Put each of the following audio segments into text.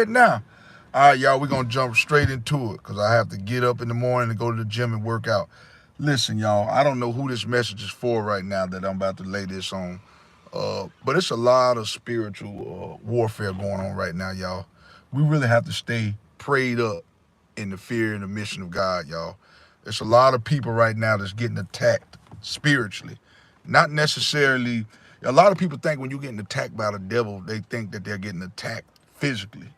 now? All right, y'all, we're going to jump straight into it because I have to get up in the morning and go to the gym and work out. Listen, y'all, I don't know who this message is for right now that I'm about to lay this on, but it's a lot of spiritual warfare going on right now, y'all. We really have to stay prayed up in the fear and the mission of God, y'all. There's a lot of people right now that's getting attacked spiritually, not necessarily. A lot of people think when you're getting attacked by the devil, they think that they're getting attacked physically.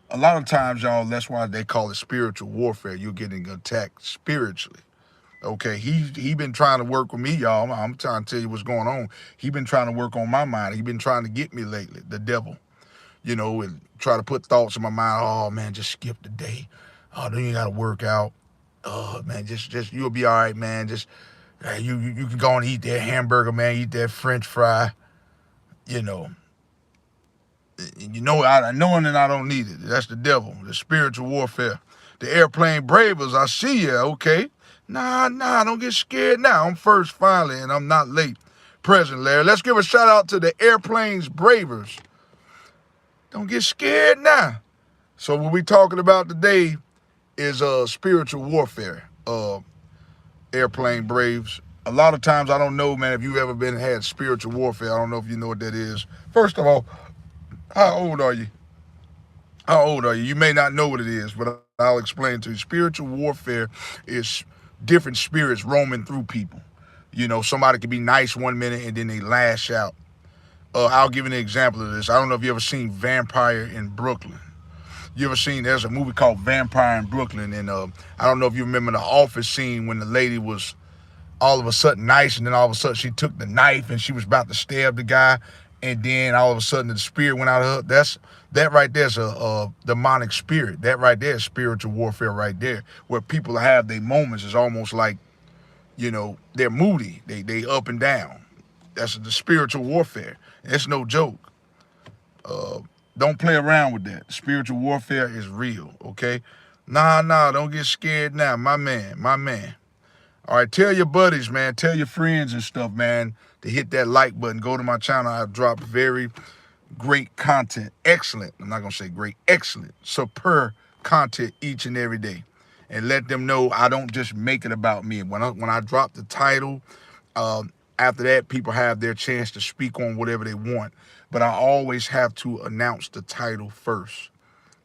A lot of times, y'all, that's why they call it spiritual warfare. You're getting attacked spiritually. Okay, he been trying to work with me, y'all. I'm trying to tell you what's going on. He been trying to work on my mind. He been trying to get me lately, the devil. And try to put thoughts in my mind. Oh man, just skip the day. Oh, then you gotta work out. Oh man, just you'll be all right, man. Just you can go and eat that hamburger, man. Eat that French fry. You know, I knowing that I don't need it. That's the devil, the spiritual warfare. The airplane bravers, I see ya, okay? Nah, don't get scared now. I'm first finally, and I'm not late. Present, Larry. Let's give a shout out to the airplanes bravers. Don't get scared now. So what we talking about today is spiritual warfare. Airplane braves. A lot of times I don't know, man, if you've ever been had spiritual warfare. I don't know if you know what that is. First of all, how old are you? How old are you? You may not know what it is, but I'll explain to you. Spiritual warfare is different spirits roaming through people. Somebody could be nice one minute and then they lash out. I'll give you an example of this. I don't know if you ever seen Vampire in Brooklyn. You ever seen, there's a movie called Vampire in Brooklyn, and I don't know if you remember the office scene when the lady was all of a sudden nice, and then all of a sudden she took the knife and she was about to stab the guy, and then all of a sudden the spirit went out of her. That right there's a demonic spirit. That right there is spiritual warfare right there, where people have their moments. It's almost like, they're moody. They up and down. That's the spiritual warfare. It's no joke. Don't play around with that. Spiritual warfare is real, okay? Nah, don't get scared now. My man, my man. All right, tell your buddies, man. Tell your friends and stuff, man, to hit that like button. Go to my channel. I've dropped very great content. Excellent. I'm not going to say great. Excellent. Superb content each and every day. And let them know I don't just make it about me. When I drop the title, after that, people have their chance to speak on whatever they want. But I always have to announce the title first.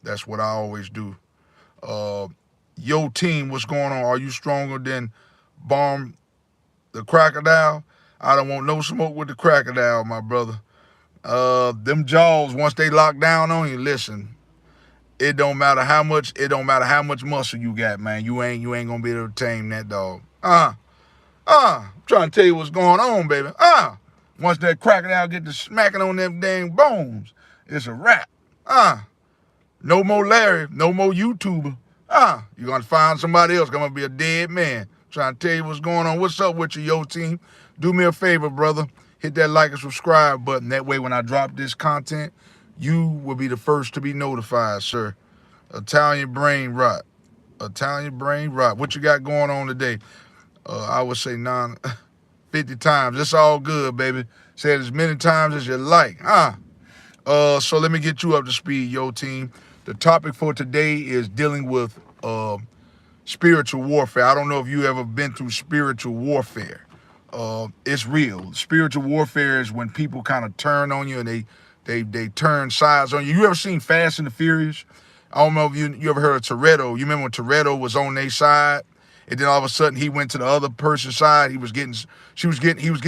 That's what I always do. Uh, Yo, team, what's going on? Are you stronger than Bomb the Crocodile? I don't want no smoke with the crocodile, my brother. Them jaws, once they lock down on you, listen, it don't matter how much muscle you got, man. You ain't gonna be able to tame that dog. I'm trying to tell you what's going on, baby. Once that crocodile get to smacking on them dang bones, it's a wrap. No more Larry, no more YouTuber. You're gonna find somebody else. Gonna be a dead man. Trying to tell you what's going on. What's up with you, yo team? Do me a favor, brother. Hit that like and subscribe button. That way, when I drop this content, you will be the first to be notified, sir. Italian brain rot. Italian brain rot. What you got going on today? I would say 50 times. It's all good, baby. Say it as many times as you like. So let me get you up to speed, yo team. The topic for today is dealing with spiritual warfare. I don't know if you ever been through spiritual warfare. It's real. Spiritual warfare is when people kind of turn on you and they turn sides on you. You ever seen Fast and the Furious? I don't know if you ever heard of Toretto. You remember when Toretto was on their side, and then all of a sudden he went to the other person's side. He was getting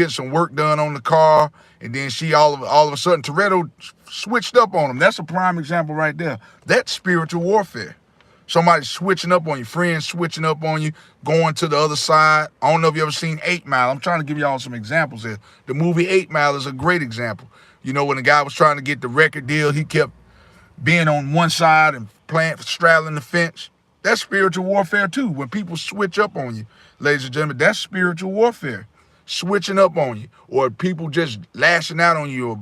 some work done on the car, and then all of a sudden Toretto switched up on him. That's a prime example right there. That's spiritual warfare. Somebody switching up on you, friends switching up on you, going to the other side. I don't know if you ever seen 8 Mile. I'm trying to give y'all some examples here. The movie 8 Mile is a great example. When the guy was trying to get the record deal, he kept being on one side and straddling the fence. That's spiritual warfare too. When people switch up on you, ladies and gentlemen, that's spiritual warfare. Switching up on you, or people just lashing out on you or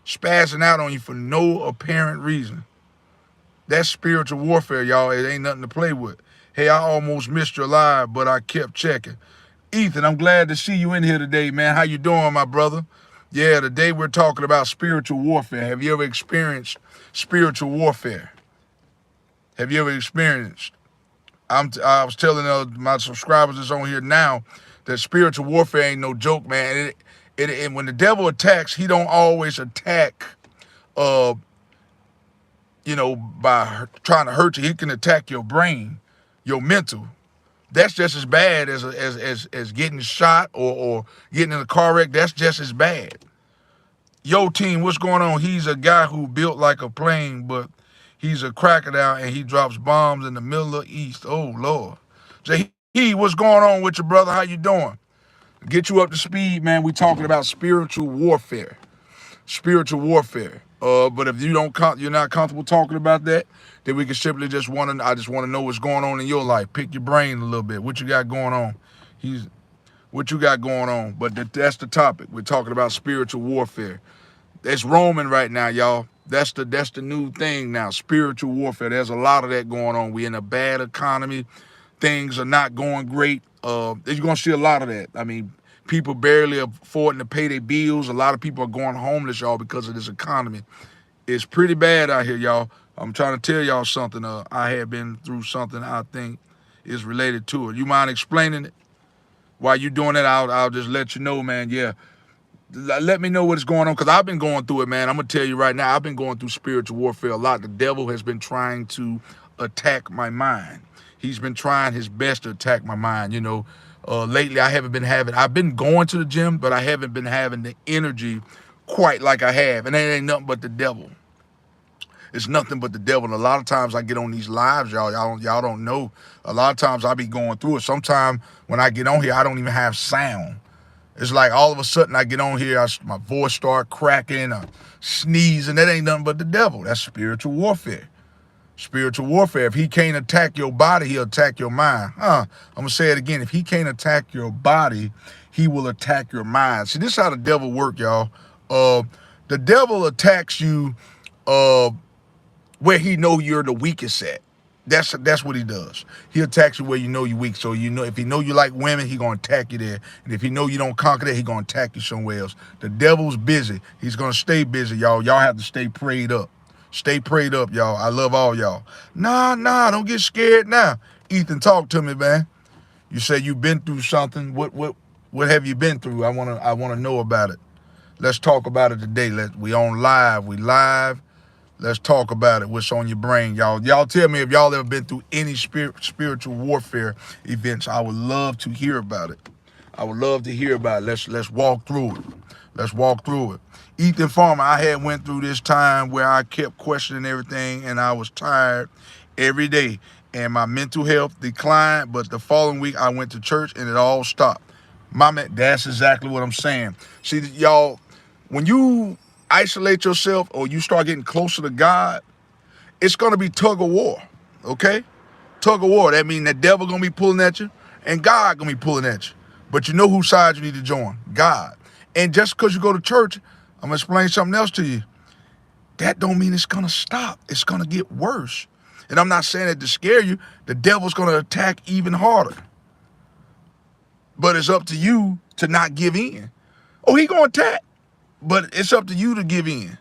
spazzing out on you for no apparent reason. That's spiritual warfare, y'all. It ain't nothing to play with. Hey, I almost missed your live, but I kept checking. Ethan, I'm glad to see you in here today, man. How you doing, my brother? Today we're talking about spiritual warfare. Have you ever experienced spiritual warfare? Have you ever experienced? I was telling my subscribers that's on here now that spiritual warfare ain't no joke, man. And when the devil attacks, he don't always attack, uh, by trying to hurt you. He can attack your brain, your mental. That's just as bad as getting shot or getting in a car wreck. That's just as bad. Yo, team, what's going on? He's a guy who built like a plane, but he's a crocodile and he drops bombs in the middle of the East. Oh, Lord. He, what's going on with you, brother? How you doing? Get you up to speed, man. We talking about spiritual warfare. Spiritual warfare. But if you're not comfortable talking about that, then we can simply I just want to know what's going on in your life. Pick your brain a little bit. What you got going on? What you got going on? But that's the topic. We're talking about spiritual warfare. It's Roman right now, y'all. That's the new thing now. Spiritual warfare. There's a lot of that going on. We're in a bad economy. Things are not going great. You're gonna see a lot of that. I mean, people barely affording to pay their bills. A lot of people are going homeless, y'all, because of this economy. It's pretty bad out here, y'all. I'm trying to tell y'all something. I have been through something I think is related to it. You mind explaining it? While you doing that, I'll just let you know, man. Yeah, let me know what's going on, because I've been going through it, man. I'm gonna tell you right now, I've been going through spiritual warfare a lot. The devil has been trying to attack my mind. He's been trying his best to attack my mind. Lately I've been going to the gym, but I haven't been having the energy quite like I have. And it ain't nothing but the devil. It's nothing but the devil. And a lot of times I get on these lives, y'all don't know. A lot of times I be going through it. Sometimes when I get on here, I don't even have sound. It's like all of a sudden I get on here, my voice start cracking, sneezing. That ain't nothing but the devil. That's spiritual warfare. Spiritual warfare. If he can't attack your body, he'll attack your mind. I'm going to say it again. If he can't attack your body, he will attack your mind. See, this is how the devil work, y'all. The devil attacks you where he know you're the weakest at. That's what he does. He attacks you where you know you're weak. So if he know you like women, he gonna attack you there. And if he know you don't conquer that, he gonna attack you somewhere else. The devil's busy. He's gonna stay busy, y'all. Y'all have to stay prayed up. Stay prayed up, y'all. I love all y'all. Nah, don't get scared now. Ethan, talk to me, man. You say you've been through something. What have you been through? I wanna know about it. Let's talk about it today. We on live. We live. Let's talk about it. What's on your brain, y'all? Y'all tell me if y'all ever been through any spiritual warfare events. I would love to hear about it. I would love to hear about it. Let's walk through it. Let's walk through it. Ethan Farmer, I had went through this time where I kept questioning everything and I was tired every day and my mental health declined, but the following week I went to church and it all stopped. That's exactly what I'm saying. See, y'all, when you isolate yourself or you start getting closer to God, it's going to be tug of war, okay? Tug of war. That means the devil going to be pulling at you and God going to be pulling at you. But you know whose side you need to join? God. And just because you go to church, I'm going to explain something else to you. That don't mean it's going to stop. It's going to get worse. And I'm not saying it to scare you. The devil's going to attack even harder. But it's up to you to not give in. Oh, he going to attack. But it's up to you to give in.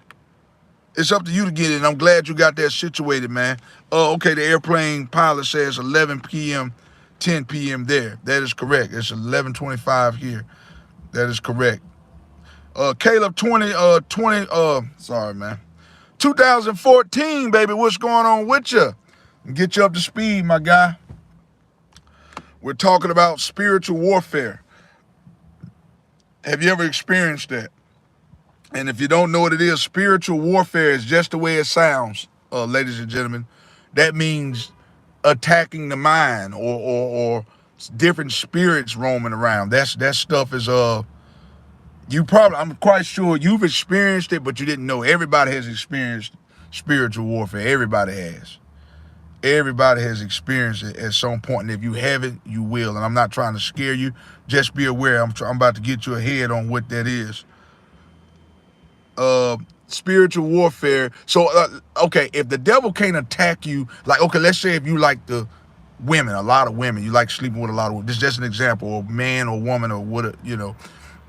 It's up to you to get in. I'm glad you got that situated, man. Okay, the airplane pilot says 11 p.m., 10 p.m. there. That is correct. It's 11:25 here. That is correct. Caleb 2014, baby. What's going on with you? Get you up to speed, my guy. We're talking about spiritual warfare. Have you ever experienced that? And if you don't know what it is, spiritual warfare is just the way it sounds, ladies and gentlemen. That means attacking the mind or different spirits roaming around. That stuff is I'm quite sure you've experienced it, but you didn't know. Everybody has experienced spiritual warfare. Everybody has. Everybody has experienced it at some point, and if you haven't, you will. And I'm not trying to scare you. Just be aware. I'm about to get you ahead on what that is. Spiritual warfare. So, okay, if the devil can't attack you, like, okay, let's say if you like the women, a lot of women, you like sleeping with a lot of women. This is just an example, a man or woman or what,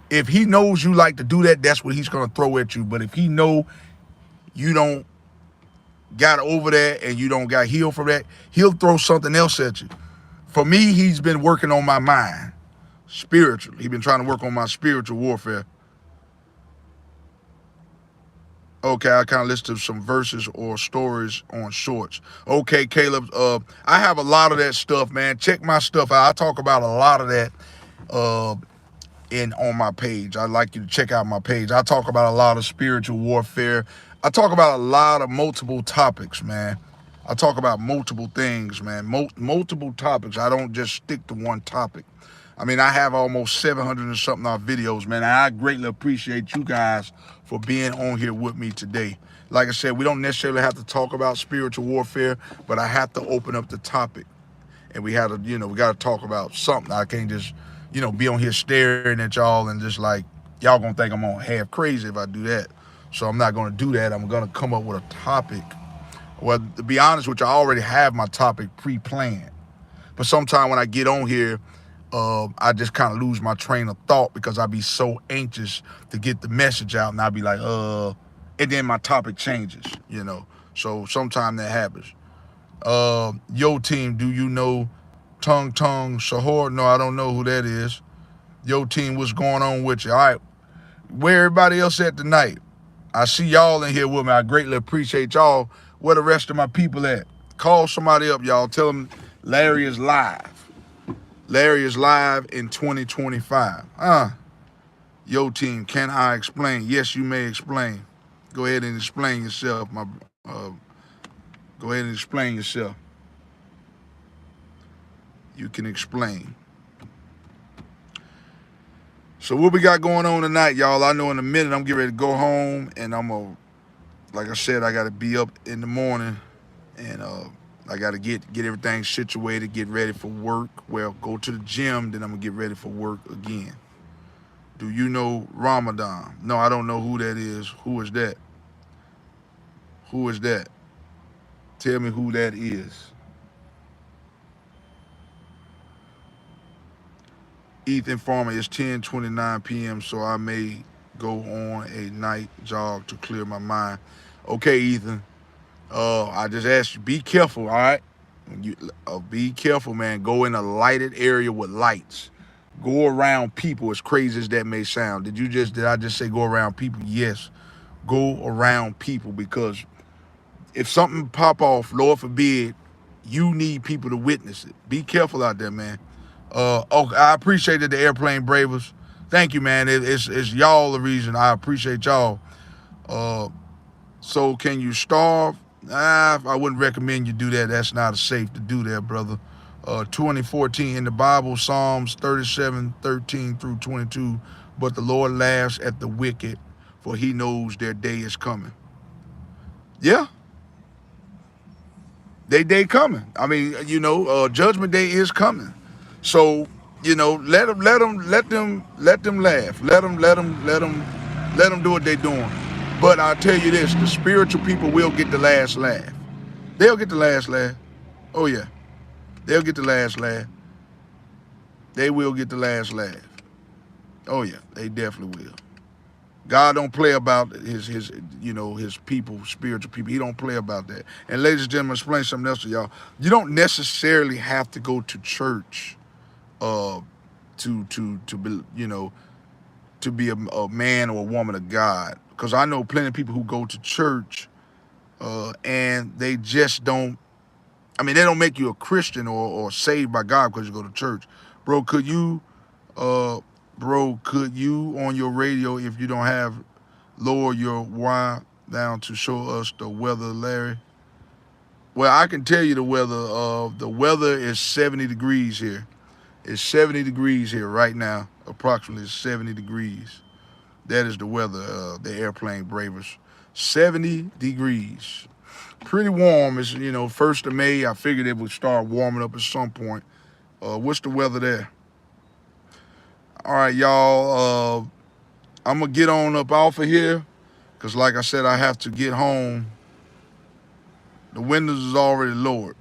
If he knows you like to do that, that's what he's going to throw at you. But if he know you don't got over that and you don't got healed from that, he'll throw something else at you. For me, he's been working on my mind spiritually. He's been trying to work on my spiritual warfare. Okay, I kind of listed some verses or stories on shorts. Okay, Caleb, I have a lot of that stuff, man. Check my stuff out. I talk about a lot of that uh, in on my page. I'd like you to check out my page. I talk about a lot of spiritual warfare. I talk about a lot of multiple topics, man. I talk about multiple things, man. Multiple topics. I don't just stick to one topic. I mean, I have almost 700 and something odd videos, man. I greatly appreciate you guys for being on here with me today. Like I said, we don't necessarily have to talk about spiritual warfare, but I have to open up the topic. And we had to, we got to talk about something. I can't just, be on here staring at y'all and just like, y'all gonna think I'm on half crazy if I do that. So I'm not gonna do that. I'm gonna come up with a topic. Well, to be honest with you, I already have my topic pre-planned. But sometimes when I get on here, I just kind of lose my train of thought because I be so anxious to get the message out, and I be like, and then my topic changes. So sometimes that happens. Yo team, do you know Tung Shahor? No, I don't know who that is. Yo team, what's going on with you? All right, where everybody else at tonight? I see y'all in here with me. I greatly appreciate y'all. Where the rest of my people at? Call somebody up, y'all. Tell them Larry is live. Larry is live in 2025. Yo team, can I explain? Yes, you may explain. Go ahead and explain yourself, go ahead and explain yourself. You can explain. So what we got going on tonight, y'all? I know in a minute I'm getting ready to go home, and like I said, I got to be up in the morning, and I got to get everything situated, get ready for work. Well, go to the gym, then I'm going to get ready for work again. Do you know Ramadan? No, I don't know who that is. Who is that? Who is that? Tell me who that is. Ethan Farmer, it's 10:29 p.m., so I may go on a night jog to clear my mind. Okay, Ethan. I just asked you, be careful, all right? Be careful, man. Go in a lighted area with lights. Go around people, as crazy as that may sound. Did I just say go around people? Yes. Go around people, because if something pop off, Lord forbid, you need people to witness it. Be careful out there, man. I appreciated the Airplane Bravers. Thank you, man. It's y'all the reason. I appreciate y'all. So can you starve? I wouldn't recommend you do that. That's not safe to do that, brother. 2014 in the Bible, Psalms 37:13 through 22. But the Lord laughs at the wicked, for he knows their day is coming. Yeah, their day coming. I mean, judgment day is coming. So, let them laugh. Let them do what they're doing. But I'll tell you this, the spiritual people will get the last laugh. They'll get the last laugh. Oh yeah. They'll get the last laugh. They will get the last laugh. Oh yeah, they definitely will. God don't play about his people, spiritual people. He don't play about that. And ladies and gentlemen, explain something else to y'all. You don't necessarily have to go to church to be a man or a woman of God. Because I know plenty of people who go to church and they just don't. I mean, they don't make you a Christian or saved by God because you go to church, bro. Could you on your radio, if you don't have, lower your Y down to show us the weather, Larry? Well, I can tell you the weather. The weather is 70 degrees here. It's 70 degrees here right now. Approximately 70 degrees. That is the weather. The Airplane Bravers. 70 degrees. Pretty warm. It's 1st of May. I figured it would start warming up at some point. What's the weather there? All right, y'all. I'm gonna get on up off of here, cause like I said, I have to get home. The windows is already lowered.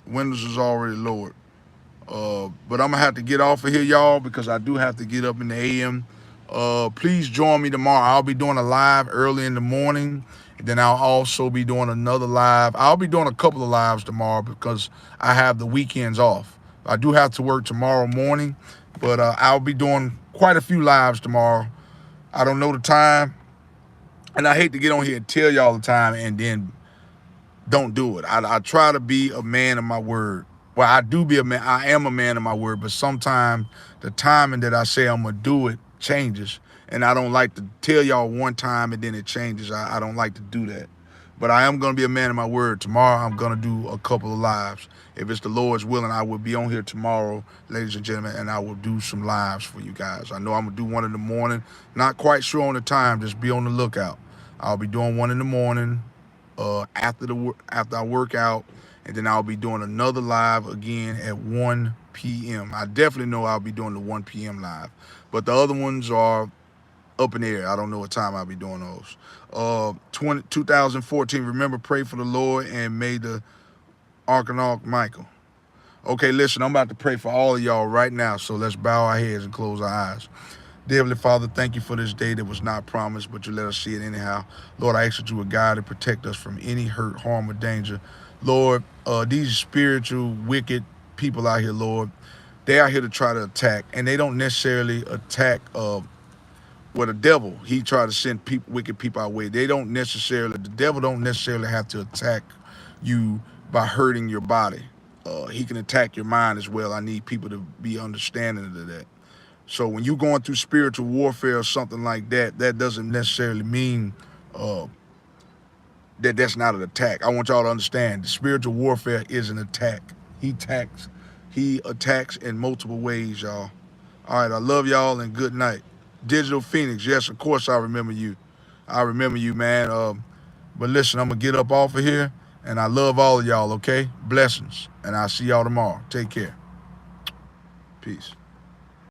But I'm gonna have to get off of here, y'all, because I do have to get up in the AM. Please join me tomorrow. I'll be doing a live early in the morning, Then I'll also be doing another live. I'll be doing a couple of lives tomorrow because I have the weekends off. I do have to work tomorrow morning, but I'll be doing quite a few lives tomorrow. I don't know the time, and I hate to get on here and tell y'all the time and then don't do it. I try to be a man of my word. Well, I do be a man. I am a man of my word, but sometimes the timing that I say I'm gonna do it changes, and I don't like to tell y'all one time and then it changes. I don't like to do that. But I am gonna be a man of my word. Tomorrow I'm gonna do a couple of lives. If it's the Lord's willing, I will be on here tomorrow, ladies and gentlemen, and I will do some lives for you guys. I know I'm gonna do one in the morning. Not quite sure on the time. Just be on the lookout. I'll be doing one in the morning after I work out, and then I'll be doing another live again at 1 p.m. I definitely know I'll be doing the 1 p.m. live, but the other ones are up in the air. I don't know what time I'll be doing those. 2014, remember, pray for the Lord and may the Archangel Michael. Okay, listen, I'm about to pray for all of y'all right now, so let's bow our heads and close our eyes. Dear Heavenly Father, thank you for this day that was not promised, but you let us see it anyhow. Lord, I ask that you would guide and protect us from any hurt, harm, or danger. Lord, these spiritual, wicked people out here, Lord, they are here to try to attack, and they don't necessarily attack the devil. He try to send wicked people our way. The devil don't necessarily have to attack you by hurting your body. He can attack your mind as well. I need people to be understanding of that. So when you're going through spiritual warfare or something like that, that doesn't necessarily mean that's not an attack. I want y'all to understand, the spiritual warfare is an attack. He attacks in multiple ways, y'all. All right, I love y'all and good night. Digital Phoenix, yes, of course I remember you. I remember you, man. But listen, I'm going to get up off of here, and I love all of y'all, okay? Blessings, and I'll see y'all tomorrow. Take care. Peace.